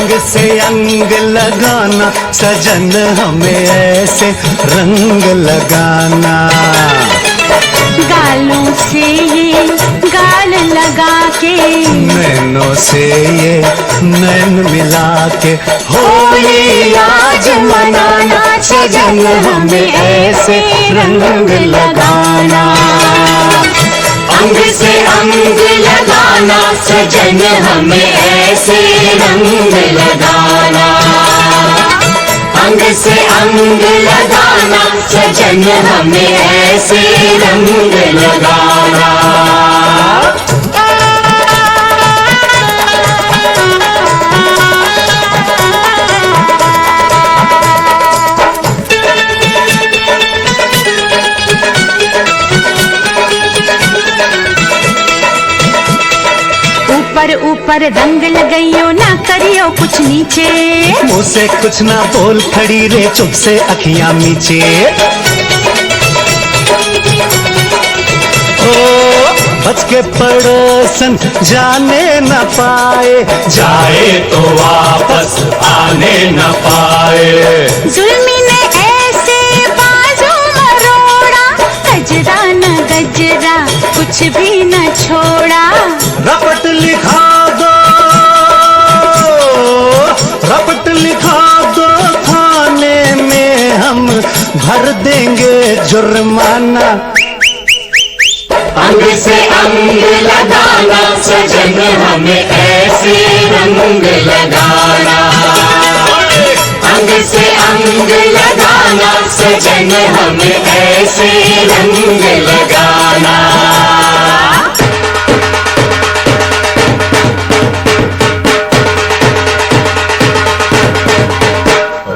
अंग से अंग लगाना सजन हमें ऐसे रंग लगाना। गालों से ये गाल लगा के, नैनों से ये नैन मिला के, होली आज मनाना सजन हमें ऐसे रंग लगाना। अंग से अंग लगाना सजन हमें ऐसे रंग लगाना। अंग से अंग लगाना सजन हमें ऐसे रंग लगाना। ऊपर ऊपर रंग लगाइयो ना करियो कुछ नीचे। मुँह से कुछ ना बोल खड़ी रे चुप से अखियां नीचे। ओ बच के पड़ोसन जाने न पाए, जाए तो वापस आने न पाए। जुल्मी ने ऐसे बाजू मरोड़ा, गजरा न गजरा कुछ भी न छोड़ा। रपट लिखा दो, रपट लिखा दो थाने में हम भर देंगे जुर्माना। अंग से अंग लगाना सजन हमें ऐसे रंग लगाना। अंग से अंग लगाना सजन हमें ऐसे रंग लगाना।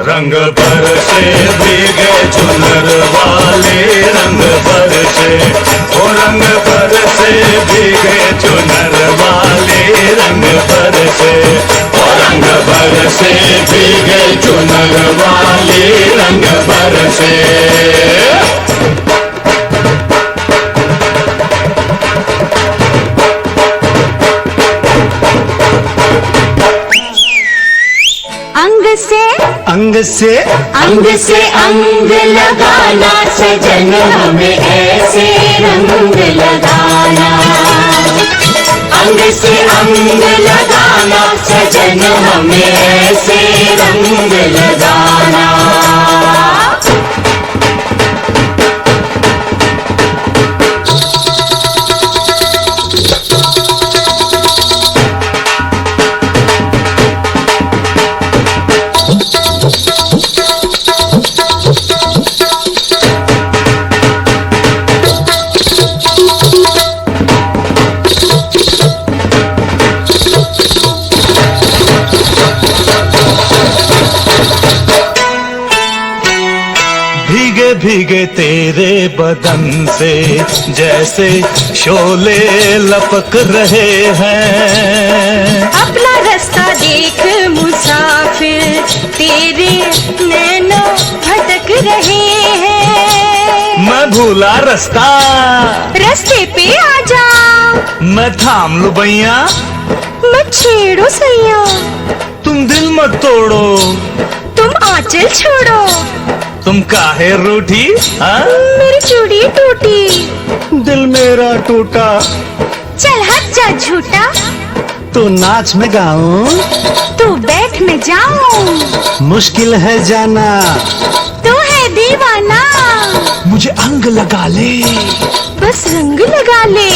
रंग बरसे भीगे चुनर वाले, रंग बरसे ओ रंग बरसे भीगे चुनर वाले, रंग बरसे ओ रंग बरसे भीगे चुनर वाले, रंग बरसे। अंग से अंग से अंग लगाना सजन हमें ऐसे रंग लगाना। अंग से अंग लगाना सजन हमें ऐसे रंग लगाना। भीगे भीगे तेरे बदन से जैसे शोले लपक रहे हैं। अपना रास्ता देख मुसाफिर, तेरे नैनों भटक रहे हैं। मैं भूला रास्ता, रास्ते पे आ जाओ। मैं थाम लूं भैया, मत छेड़ो सैया। तुम दिल मत तोड़ो, तुम आंचल छोड़ो। तुम काहे रूठी? मेरी चूड़ी टूटी, दिल मेरा टूटा। चल हट जा झूठा। तो नाच में गाऊं, तू बैठ में जाऊं। मुश्किल है जाना, तू है दीवाना। मुझे अंग लगा ले, बस रंग लगा ले।